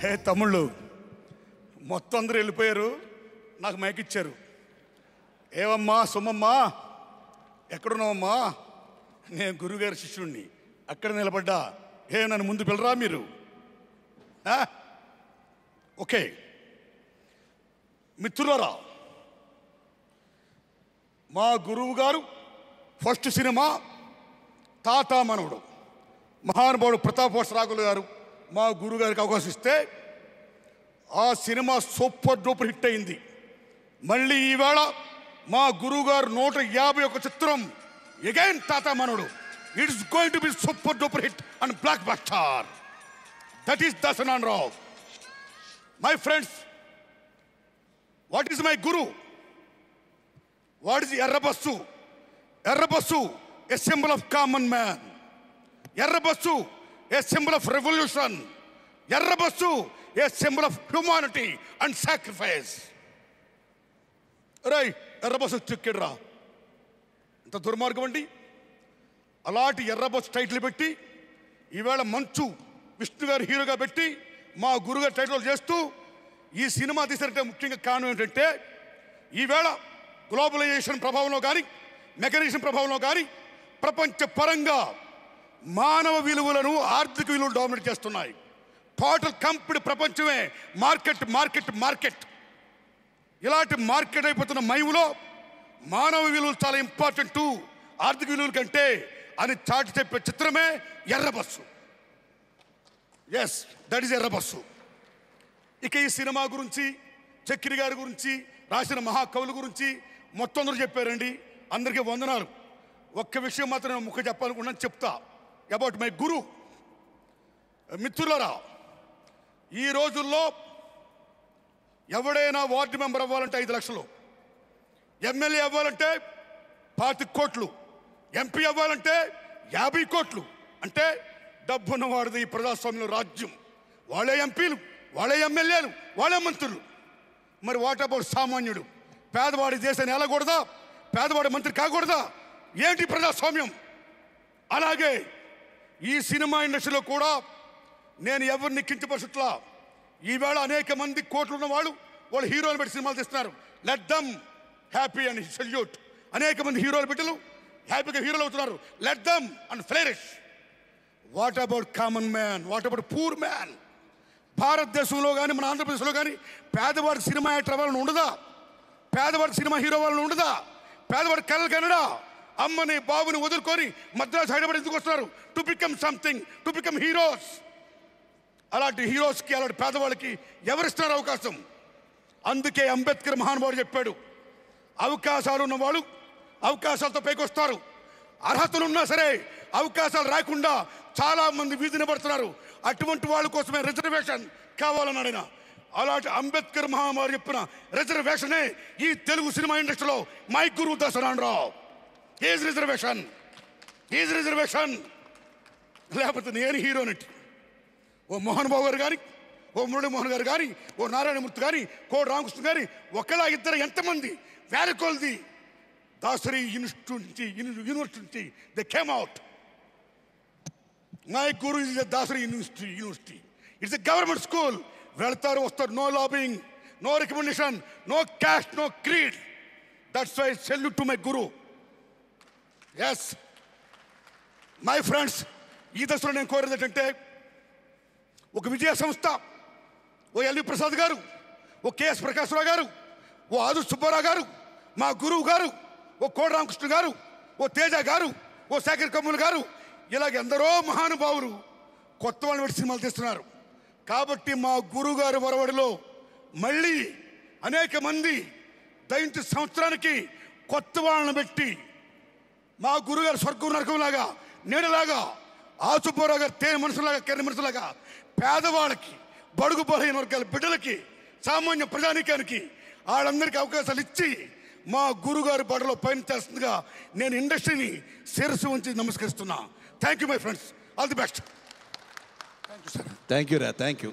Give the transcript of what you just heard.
హే తమ్ముళ్ళు, మొత్తం అందరూ వెళ్ళిపోయారు, నాకు మైక్ ఇచ్చారు. ఏవమ్మా సుమ్మమ్మా, ఎక్కడున్నావమ్మా? నేను గురుగారి శిష్యుణ్ణి, అక్కడ నిలబడ్డా. నన్ను ముందు పిల్లరా మీరు? ఓకే మిత్రులారా, మా గురువు గారు ఫస్ట్ సినిమా తాత మనవడు మహానుభావుడు ప్రతాప్ రాఘులు గారు మా గురువు గారికి అవకాశం ఇస్తే ఆ సినిమా సూపర్ డూపర్ హిట్ అయింది. మళ్ళీ ఈవేళ మా గురువు గారు 151 చిత్రం again Tata Manavadu, it's going to be super duper hit and blockbuster. That is Dasanarayana Rao. My friends, what is my guru? What is Errabassu? Errabassu a symbol of common man. Errabassu a symbol of revolution. Errabassu a symbol of humanity and sacrifice. రై ఎర్రబస్సు చిక్కిడ్రా, ఇంత దుర్మార్గం అండి. అలాంటి ఎర్రబస్సు title పెట్టి ఈవేళ మంచు విష్ణు గారు హీరోగా పెట్టి మా గురుగారు టైటిల్ చేస్తూ ఈ సినిమా తీసారంటే ముఖ్యంగా కారణం ఏంటంటే ఈవేళ గ్లోబలైజేషన్ ప్రభావంలో కానీ మెకానిజం ప్రభావంలో కానీ ప్రపంచ పరంగా మానవ విలువలను ఆర్థిక విలువలు డామినేట్ చేస్తున్నాయి. టోటల్ కంప్లీట్ ప్రపంచమే మార్కెట్ మార్కెట్ మార్కెట్. ఇలాంటి మార్కెట్ అయిపోతున్న మైములో మానవ విలువలు చాలా ఇంపార్టెంట్ ఆర్థిక విలువల కంటే అని చాటి చెప్పే చిత్రమే Errabassu. Yes, that is Errabassu. ఇక ఈ సినిమా గురించి, చక్రి గారి గురించి, రాసిన మహాకవుల గురించి మొత్తం అందరూ చెప్పారండి. అందరికీ వందనాలు. ఒక్క విషయం మాత్రం నేను ముఖ్య చెప్పాలనుకున్నాను, చెప్తా. అబౌట్ మై గురు. మిత్రులరా, ఈ రోజుల్లో ఎవడైనా వార్డు మెంబర్ అవ్వాలంటే 5 లక్షలు, ఎమ్మెల్యే అవ్వాలంటే 25 కోట్లు, ఎంపీ అవ్వాలంటే 50 కోట్లు. అంటే డబ్బున్నవాడిది ఈ ప్రజాస్వామ్యంలో రాజ్యం. వాళ్ళే ఎంపీలు, వాళ్ళే ఎమ్మెల్యేలు, వాళ్ళే మంత్రులు. మరి వాట్ అబౌట్ సామాన్యుడు? పేదవాడి దేశాన్ని వెళ్ళకూడదా? పేదవాడి మంత్రి కాకూడదా? ఏంటి ప్రజాస్వామ్యం? అలాగే ఈ సినిమా ఇండస్ట్రీలో కూడా నేను ఎవరిని కించపరచట్లా. ఈవేళ అనేక మంది కోట్లు ఉన్న వాళ్ళు హీరోలు పెట్టి సినిమాలు తీస్తున్నారు. Let them happy and salute. అనేక మంది హీరోలు బిడ్డలు హ్యాపీగా హీరోలు అవుతున్నారు. Let them and flourish. What about common man? What about poor man? భారతదేశంలో కానీ మన ఆంధ్రప్రదేశ్లో కానీ పేదవాడికి సినిమా యాక్టర్ అవ్వాలని ఉండదా? పేదవాడికి సినిమా హీరో అవ్వాలని ఉండదా? పేదవాడి కళలు కనడా? అమ్మని బాబుని వదులుకొని మద్రాసు హైదరాబాద్ ఎందుకు వస్తున్నారు? To become something, to become heroes. అలాంటి హీరోస్కి, అలాంటి పేదవాళ్ళకి ఎవరిస్తున్నారు అవకాశం? అందుకే అంబేద్కర్ మహానుభావుడు చెప్పాడు, అవకాశాలు ఉన్నవాళ్ళు అవకాశాలతో పైకి వస్తారు. అర్హతలు ఉన్నా సరే అవకాశాలు రాకుండా చాలా మంది వీధిని పడుతున్నారు. అటువంటి వాళ్ళ కోసమే రిజర్వేషన్ కావాలని అడిగిన. అలాంటి అంబేద్కర్ మహానుభావుడు చెప్పిన రిజర్వేషనే ఈ తెలుగు సినిమా ఇండస్ట్రీలో my Guru Dasanarayana Rao. Is reservation, is reservation. లేకపోతే నేను హీరోనిటి. ఓ మోహన్ బాబు గారు కానీ, ఓ మురళీమోహన్ గారు కానీ, ఓ నారాయణమూర్తి కానీ, కోడి రామకృష్ణ గారి ఒకలా ఇద్దరు ఎంతమంది వేల కొలది దాసరి యూనివర్సిటీ నుంచి they came out. My guru is the Dasari university. It's a government school. వెళ్తారు, వస్తారు. No lobbying, no recommendation, no caste, no creed. That's why salute to my guru. Yes my friends, ఈ దశలో నేను కోరేది ఏంటంటే, ఒక విజయ సంస్థ, ఓ ఎల్వి ప్రసాద్ గారు, ఓ కెఎస్ ప్రకాశ్రావు గారు, ఓ ఆదు సుబ్బారావు గారు, మా గురువు గారు, ఓ కోడి రామకృష్ణ గారు, ఓ తేజ గారు, ఓ శేఖర్ కమ్ములు గారు, ఇలాగ ఎందరో మహానుభావులు కొత్త వాళ్ళు పెట్టి సినిమాలు తీస్తున్నారు. కాబట్టి మా గురువు గారి వరవడిలో మళ్ళీ అనేక మంది దైంతి సంవత్సరానికి కొత్త వాళ్ళని పెట్టి మా గురుగారు స్వర్గం నరకంలాగా, నీడలాగా, ఆ సుబ్బారావు గారు తేనె మనసులాగా, కెర్ర మనసులాగా పేదవాళ్ళకి, బడుగు బలహీన వర్గాల బిడ్డలకి, సామాన్య ప్రజానీకానికి వాళ్ళందరికీ అవకాశాలు ఇచ్చి మా గురుగారి బడలో పయనించాల్సిందిగా నేను ఇండస్ట్రీని శిరస్సు ఉంచి నమస్కరిస్తున్నా. Thank you my friends. All the best. Thank you sir. Thank you రా, థ్యాంక్ యూ.